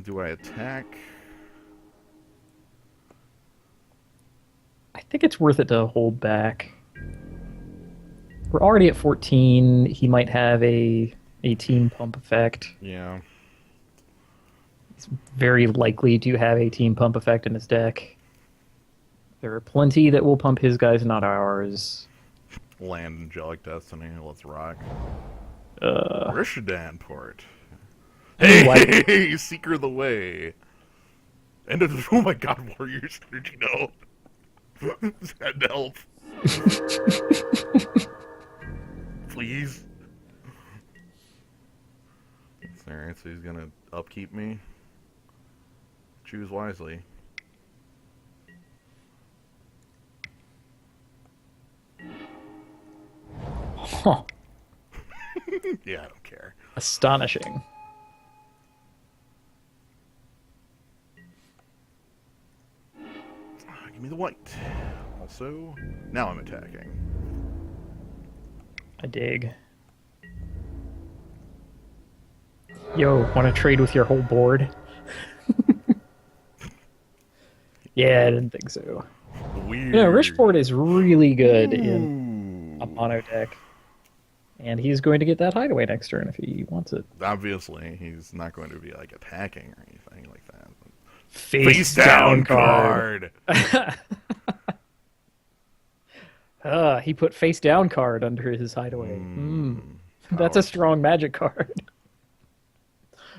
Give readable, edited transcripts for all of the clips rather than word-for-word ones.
Do I attack? I think it's worth it to hold back. We're already at 14. He might have a team pump effect. Yeah. It's very likely to have a team pump effect in his deck. There are plenty that will pump his guys, not ours. Land Angelic Destiny. Let's rock. Uh, Rishadan Port. ooh, I, Hey, Seeker of the Way. And oh my god, Warriors Energy no. Had to help. Please. Alright, so he's gonna upkeep me. Choose wisely. huh, Yeah, I don't care. astonishing. Give me the white. Also, now I'm attacking. I dig. Yo, want to trade with your whole board? Yeah, I didn't think so. Yeah, Weird. Richport is really good in a Ooh. mono deck, and he's going to get that hideaway next turn if he wants it. Obviously, he's not going to be like attacking or anything like that. Face Face down down card. card. He put face down card under his hideaway. That's a Powerful. strong magic card,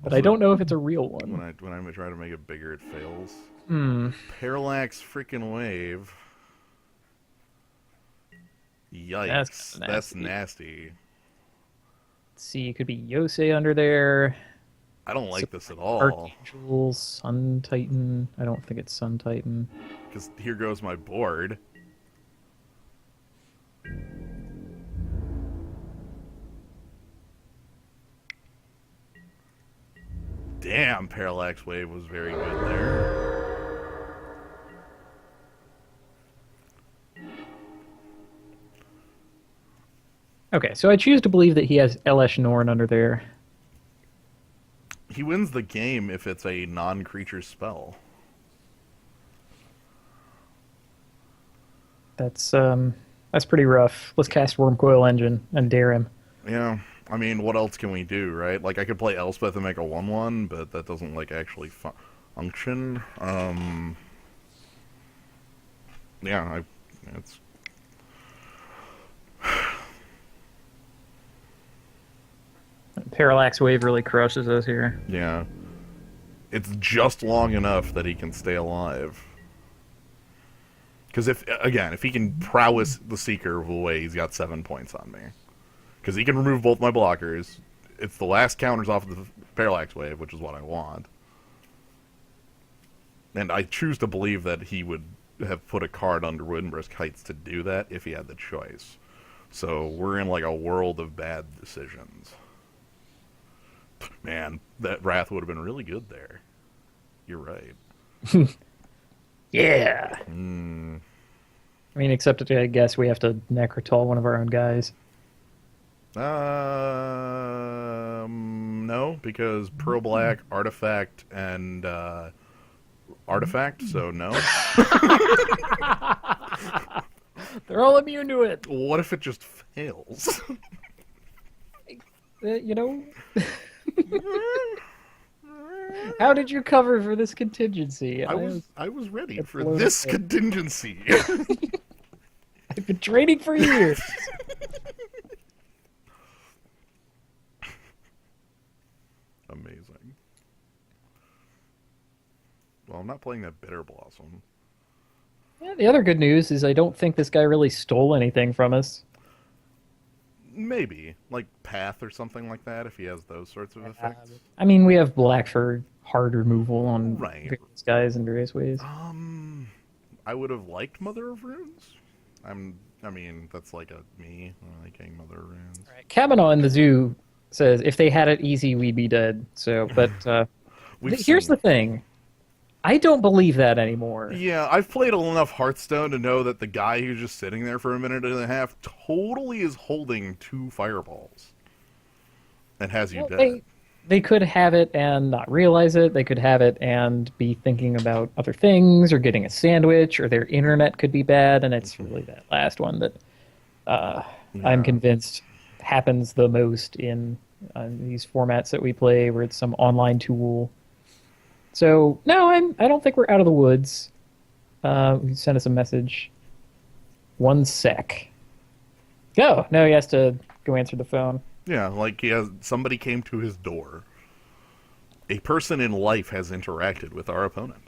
but I Also, don't know if it's a real when one. I try to make it bigger, it fails. Hmm. Parallax freaking wave. That's Yikes, kind of that's nasty. nasty. Let's see, it could be Yosei under there. I don't like Some this at like all. Archangel, Sun Titan. I don't think it's Sun Titan. Because here goes my board. Damn, Parallax Wave was very good there. Okay, so I choose to believe that he has Elesh Norn under there. He wins the game if it's a non-creature spell. That's pretty rough. Let's cast Wormcoil Engine and dare him. Yeah, I mean, what else can we do, right? Like, I could play Elspeth and make a 1/1, but that doesn't, like, actually function. Yeah, it's... Parallax Wave really crushes us here. Yeah. It's just long enough that he can stay alive. Because if he can prowess the Seeker away, he's got 7 points on me. Because he can remove both my blockers. It's the last counters off of the Parallax Wave, which is what I want. And I choose to believe that he would have put a card under Windbrisk Heights to do that if he had the choice. So we're in like a world of bad decisions. Man, that Wrath would have been really good there. You're right. Yeah. Mm, I mean, except I guess we have to Necrotol one of our own guys. no, because Pearl Black, Artifact, and Artifact, so no. They're all immune to it. What if it just fails? You know, how did you cover for this contingency? I was ready I've for blown this it. contingency. I've been training for years. Amazing. Well, I'm not playing that Bitter Blossom. Yeah, the other good news is I don't think this guy really stole anything from us. Maybe like Path or something like that if he has those sorts of effects. I mean, we have black for hard removal on Right. various guys in various ways. I would have liked Mother of Runes. I mean, that's like a me liking Mother of Runes. Right. Kavanaugh in the zoo says if they had it easy, we'd be dead. So, but We've here's seen the it. thing: I don't believe that anymore. Yeah, I've played enough Hearthstone to know that the guy who's just sitting there for a minute and a half totally is holding 2 fireballs and has you Well, dead. They could have it and not realize it. They could have it and be thinking about other things or getting a sandwich, or their internet could be bad. And it's really that last one that I'm Yeah. convinced happens the most in these formats that we play, where it's some online tool. So no, I don't think we're out of the woods. You sent us a message. 1 sec. Go. No, he has to go answer the phone. Yeah, like somebody came to his door. A person in life has interacted with our opponent.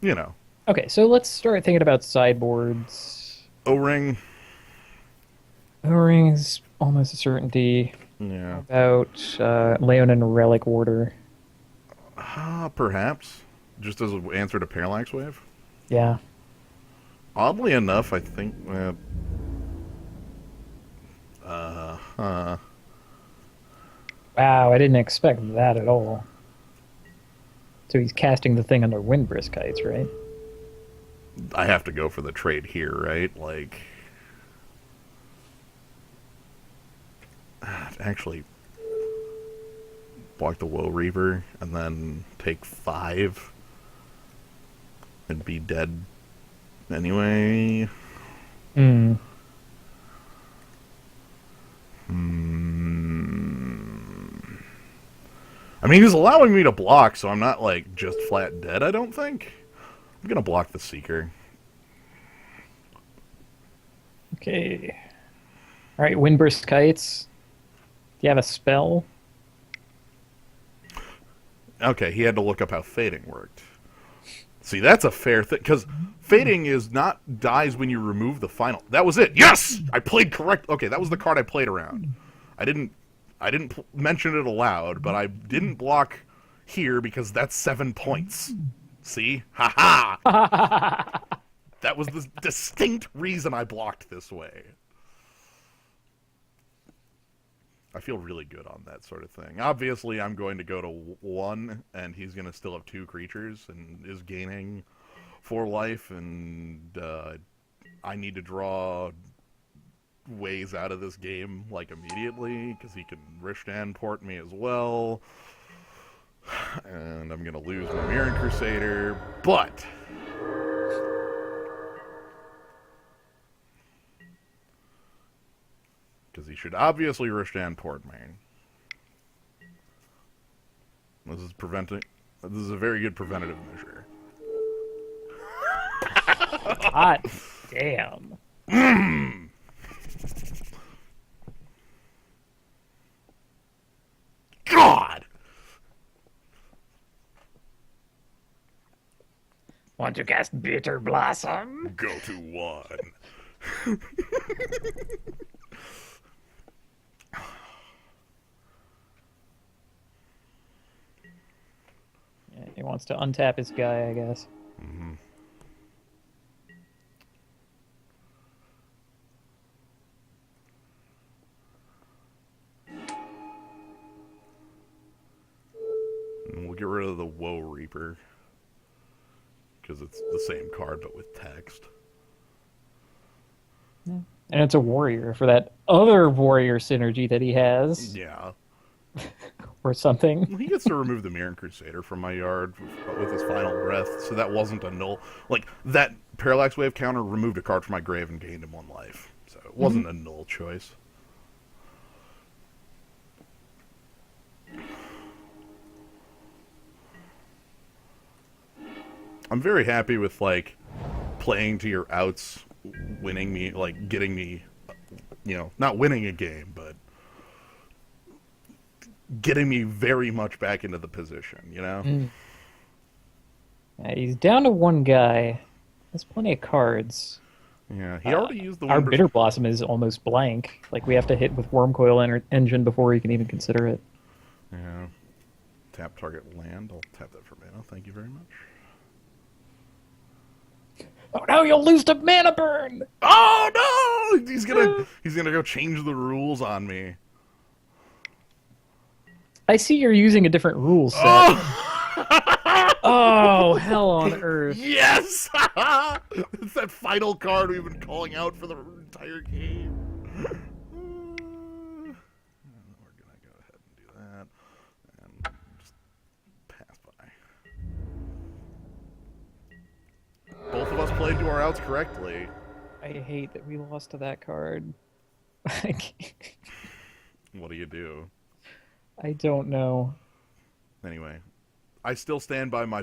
You know, Okay, so let's start thinking about sideboards. O-ring. O-ring is almost a certainty. Yeah. About Leonin Relic Warder. Perhaps. Just as an answer to Parallax Wave. Yeah. Oddly enough, I think... Wow, I didn't expect that at all. So he's casting the thing under Windbrisk Kites, right? I have to go for the trade here, right? Like... Actually... Block the Woe Reaver, and then take 5... and be dead anyway. Hmm. I mean, he's allowing me to block, so I'm not, like, just flat dead, I don't think. I'm gonna block the Seeker. Okay. Alright, Windburst Kites. Do you have a spell? Okay, he had to look up how fading worked. See, that's a fair thing, because fading is not dies when you remove the final. That was it. Yes! I played correct. Okay, that was the card I played around. I didn't mention it aloud, but I didn't block here because that's 7 points. See? Ha ha! That was the distinct reason I blocked this way. I feel really good on that sort of thing. Obviously, I'm going to go to 1, and he's going to still have 2 creatures, and is gaining 4 life, and I need to draw ways out of this game, like, immediately, because he can Rishdan port me as well. And I'm going to lose my Mirren Crusader, but... because he should obviously Rishdan port me. This is preventing... This is a very good preventative measure. Hot damn. God! Want to cast Bitter Blossom? Go to 1. Yeah, he wants to untap his guy, I guess. Mm-hmm. And we'll get rid of the Woe Reaper. Because it's the same card, but with text. Yeah. And it's a warrior for that other warrior synergy that he has. Yeah. Or something. He gets to remove the Mirren Crusader from my yard with his final breath, so that wasn't a null. Like, that Parallax Wave counter removed a card from my grave and gained him 1 life. So it wasn't a null choice. I'm very happy with, like, playing to your outs, winning me, like, getting me, you know, not winning a game, but getting me very much back into the position, you know? Yeah, he's down to 1 guy. There's plenty of cards. Yeah, he already used the Our one. Bitter Blossom is almost blank. Like, we have to hit with Wormcoil Engine before he can even consider it. Yeah. Tap target land. I'll tap that for mana. Thank you very much. Oh no, you'll lose to Mana Burn! Oh no! He's gonna go change the rules on me. I see you're using a different rule set. Oh, hell on earth. Yes! It's that final card we've been calling out for the entire game. played to our outs correctly. I hate that we lost to that card. What do you do? I don't know. Anyway, I still stand by my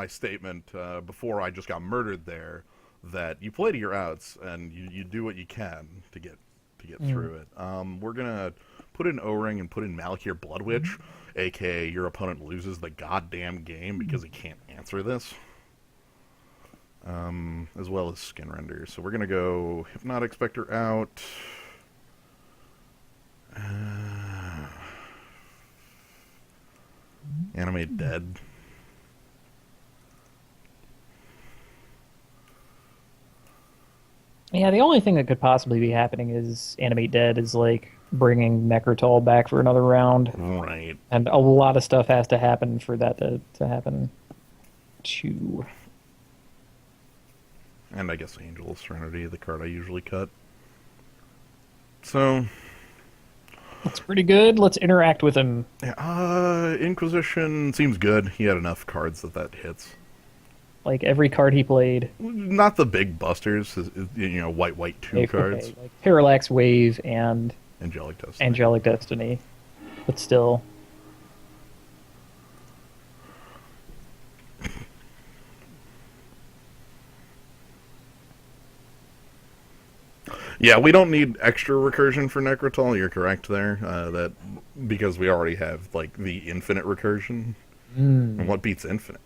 statement before I just got murdered there, that you play to your outs and you do what you can to get through it. We're gonna put in O-Ring and put in Malakir Bloodwitch, aka your opponent loses the goddamn game because he can't answer this. As well as Skin Render. So we're gonna go Hypnotic Spectre out. Animate Dead. Yeah, the only thing that could possibly be happening is Animate Dead is like bringing Necrotol back for another round. Right. And a lot of stuff has to happen for that to happen too. And I guess Angel of Serenity, the card I usually cut. So... That's pretty good. Let's interact with him. Inquisition seems good. He had enough cards that hits. Like every card he played. Not the big busters, white 2 cards. Okay, like Parallax Wave and Angelic Destiny. Angelic Destiny. But still. Yeah, we don't need extra recursion for Necrotol. You're correct there. That because we already have like the infinite recursion. And what beats infinite?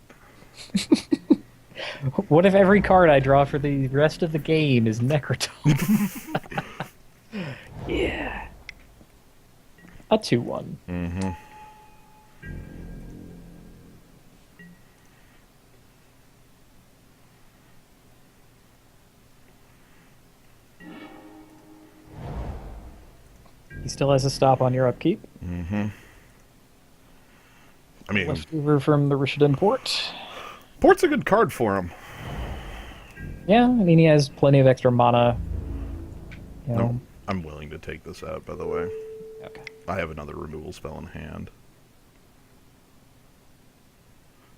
What if every card I draw for the rest of the game is Necrotol? Yeah. A 2/1. Mm-hmm. He still has a stop on your upkeep. Mm-hmm. I mean, Leftover from the Rishadan Port. Port's a good card for him. Yeah, I mean, he has plenty of extra mana. You know. No, I'm willing to take this out, by the way. Okay. I have another removal spell in hand.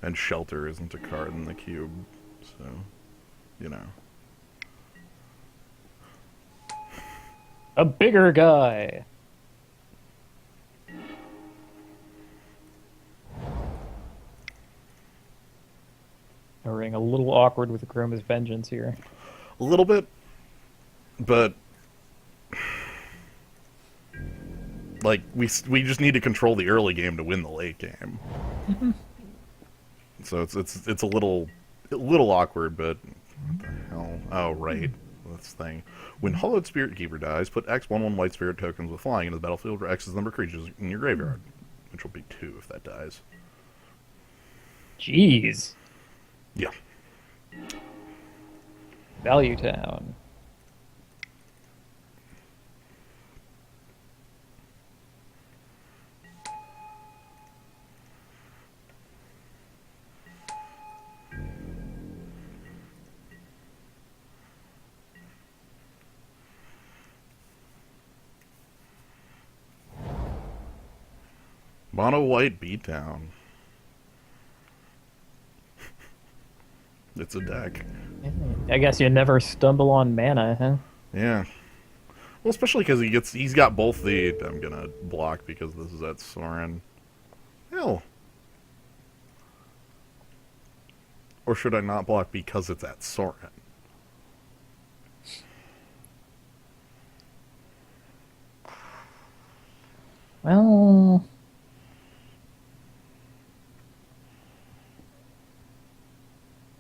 And Shelter isn't a card in the cube, so, you know. A bigger guy. Ring a little awkward with the Chroma's Vengeance here. A little bit, but like we just need to control the early game to win the late game. So it's a little awkward, but what the hell? Oh right, this thing. When Hollowed Spirit Keeper dies, put X 1/1 White Spirit tokens with flying into the battlefield where X is the number of creatures in your graveyard, which will be 2 if that dies. Jeez. Yeah. Value Town. Mono White Beatdown. It's a deck. I guess you never stumble on mana, huh? Yeah. Well, especially because he's got both the... I'm gonna block because this is at Sorin. Hell. Or should I not block because it's at Sorin? Well...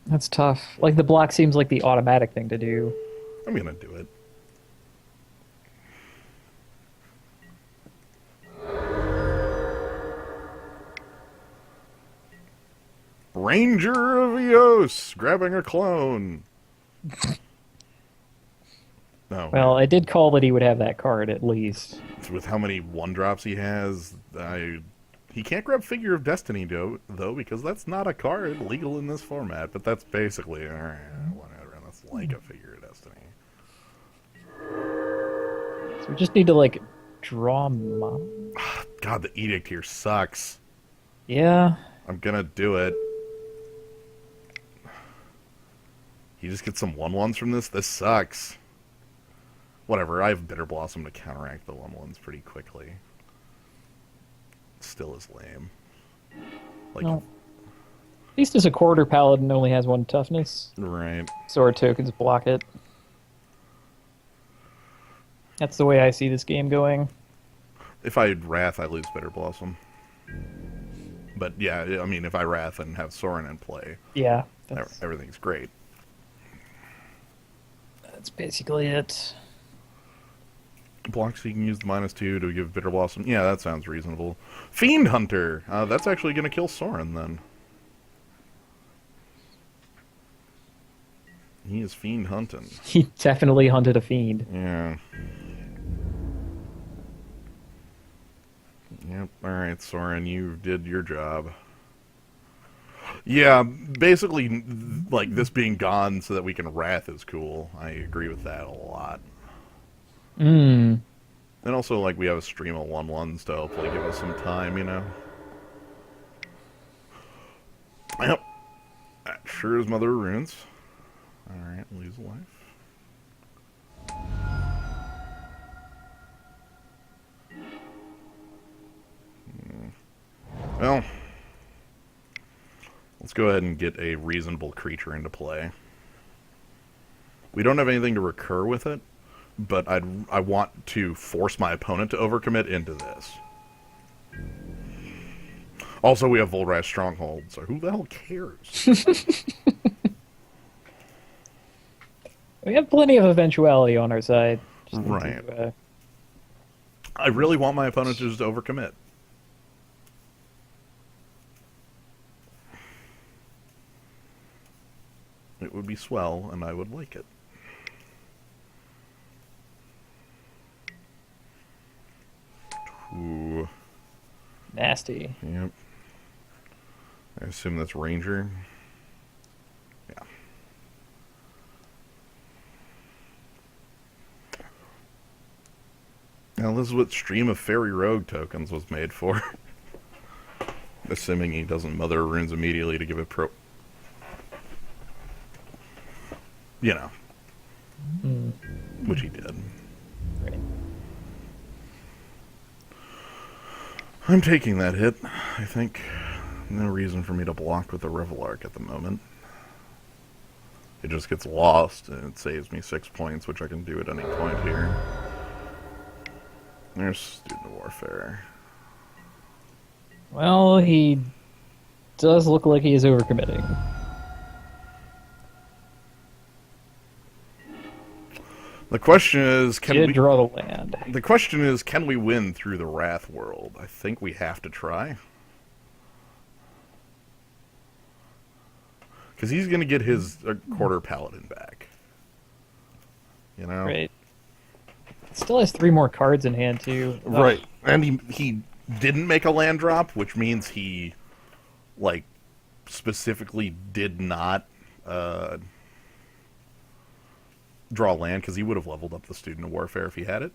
That's tough. Like, the block seems like the automatic thing to do. I'm gonna do it. Ranger of Eos, grabbing a clone. No. Well, I did call that he would have that card, at least. With how many 1-drops he has, he can't grab Figure of Destiny, though, because that's not a card legal in this format. But that's basically, whatever. That's like a Figure of Destiny. So we just need to, like, draw mana. God, the Edict here sucks. Yeah. I'm gonna do it. He just gets some 1/1s from this? This sucks. Whatever, I have Bitter Blossom to counteract the 1/1s pretty quickly. It still is lame. Like, Well, at least as a quarter paladin only has 1 toughness. right. Sword tokens block it. That's the way I see this game going. If I had Wrath, I lose Bitter Blossom. But yeah, I mean, if I Wrath and have Sorin in play, Yeah, everything's great. that's basically it. Blocks, so you can use the -2 to give Bitter Blossom. Yeah, that sounds reasonable. Fiend Hunter! That's actually going to kill Sorin, then. He is Fiend hunting. He definitely hunted a fiend. Yeah. Yep, alright, Sorin, you did your job. Yeah, basically, like, this being gone so that we can Wrath is cool. I agree with that a lot. Mm. And also, like, we have a stream of 1/1s to hopefully give us some time, you know? Yep. That sure is Mother of Runes. Alright, lose a life. Well, let's go ahead and get a reasonable creature into play. We don't have anything to recur with it, but I want to force my opponent to overcommit into this. Also, we have Volrath Stronghold, so who the hell cares? We have plenty of eventuality on our side. Just need Right. to, I really want my opponent to just overcommit. It would be swell, and I would like it. Ooh. nasty. Yep. I assume that's Ranger. Yeah. Now this is what Stream of Fairy Rogue tokens was made for. Assuming he doesn't Mother of Runes immediately to give it pro... You know. Which he did. Right. I'm taking that hit, I think. No reason for me to block with the Revelark at the moment. It just gets lost, and it saves me 6 points, which I can do at any point here. There's Student of Warfare. Well, he does look like he is overcommitting. The question is, Did draw the land. The question is, can we win through the Wrath world? I think we have to try. Because he's going to get his quarter paladin back. You know? Right. Still has 3 more cards in hand, too. Right. And he didn't make a land drop, which means he, like, specifically did not draw land, because he would have leveled up the Student of Warfare if he had it.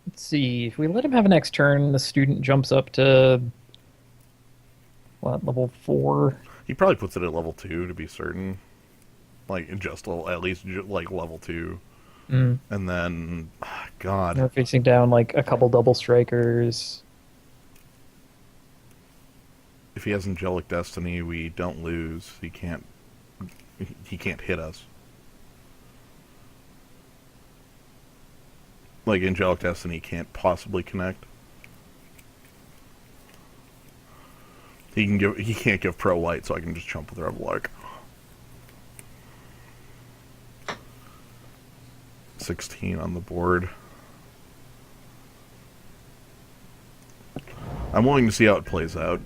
Let's see. If we let him have an next turn, the student jumps up to... what, level 4? He probably puts it at level 2 to be certain. Like, just at least like level 2. And then, God. We're facing down like a couple double strikers. If he has Angelic Destiny, we don't lose. He can't hit us. Like, Angelic Destiny can't possibly connect. He can't give Pro White, so I can just jump with Revelark. 16 on the board. I'm willing to see how it plays out.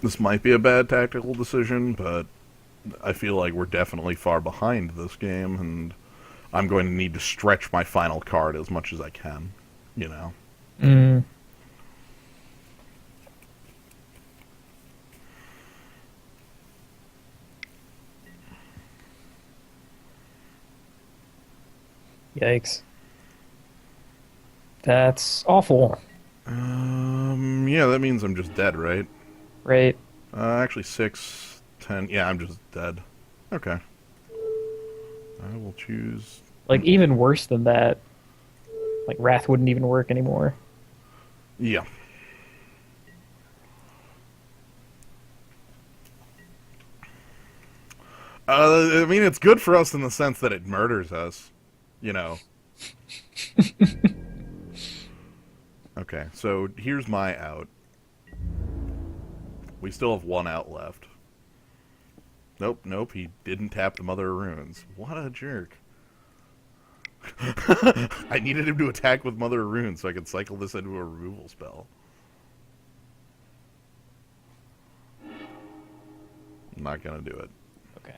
This might be a bad tactical decision, but I feel like we're definitely far behind this game, and I'm going to need to stretch my final card as much as I can. You know. Mm. Yikes. That's awful, Yeah, that means I'm just dead, right? right? Actually, 6, 10. Yeah, I'm just dead. Okay. I will choose. Like, even worse than that, like, Wrath wouldn't even work anymore. Yeah. I mean, it's good for us in the sense that it murders us. You know. Okay, so here's my out. We still have one out left. Nope, he didn't tap the Mother of Runes. What a jerk. I needed him to attack with Mother of Runes so I could cycle this into a removal spell. I'm not gonna do it. Okay.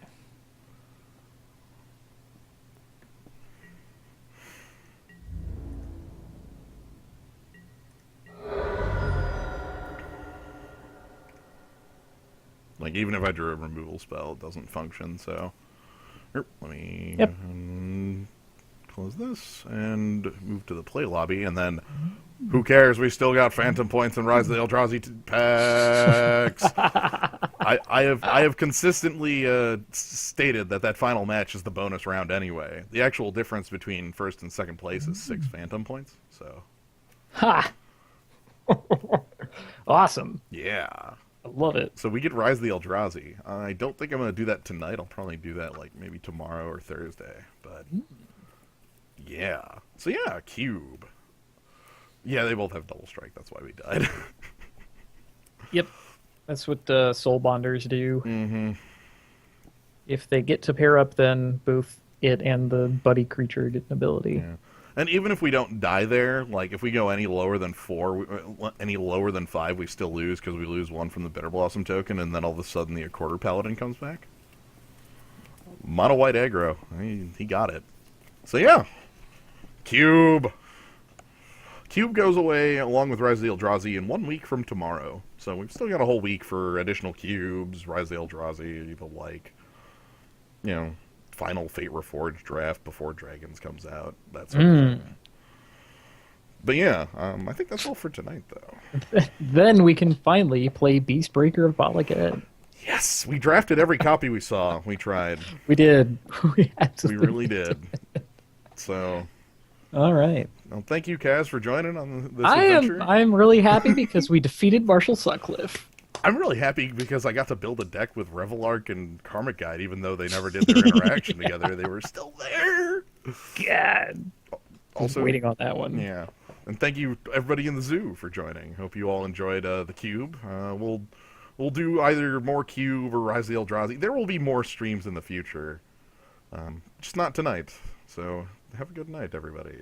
Like, even if I drew a removal spell, it doesn't function, so... Here, let me Yep. close this and move to the play lobby, and then... Who cares? We still got Phantom Points and Rise of the Eldrazi packs! I have consistently stated that final match is the bonus round anyway. The actual difference between first and second place is 6 Phantom Points, so... Ha! Awesome. Yeah. I love it. So we get Rise of the Eldrazi. I don't think I'm going to do that tonight. I'll probably do that like maybe tomorrow or Thursday. But yeah. So yeah, Cube. Yeah, they both have double strike. That's why we died. Yep. That's what Soul Bonders do. Mm-hmm. If they get to pair up, then both it and the buddy creature get an ability. Yeah. And even if we don't die there, like if we go any lower than 4, any lower than 5, we still lose because we lose 1 from the Bitter Blossom token, and then all of a sudden the Quarter Paladin comes back. Mono white aggro. He got it. So yeah. Cube. Cube goes away along with Rise of the Eldrazi in 1 week from tomorrow. So we've still got a whole week for additional cubes, Rise of the Eldrazi, the like. You know, final Fate Reforged draft before Dragons comes out. That sort of thing. But yeah, I think that's all for tonight, though. Then we can finally play Beastbreaker of Balagad. Yes, we drafted every copy we saw. We tried. We did. We really did. So, all right. well, thank you, Kaz, for joining on this adventure. I'm really happy because we defeated Marshall Sutcliffe. I'm really happy because I got to build a deck with Revelark and Karmic Guide, even though they never did their interaction together. They were still there. God. Also, waiting on that one. Yeah. And thank you, everybody in the zoo, for joining. Hope you all enjoyed the Cube. We'll do either more Cube or Rise of the Eldrazi. There will be more streams in the future. Just not tonight. So have a good night, everybody.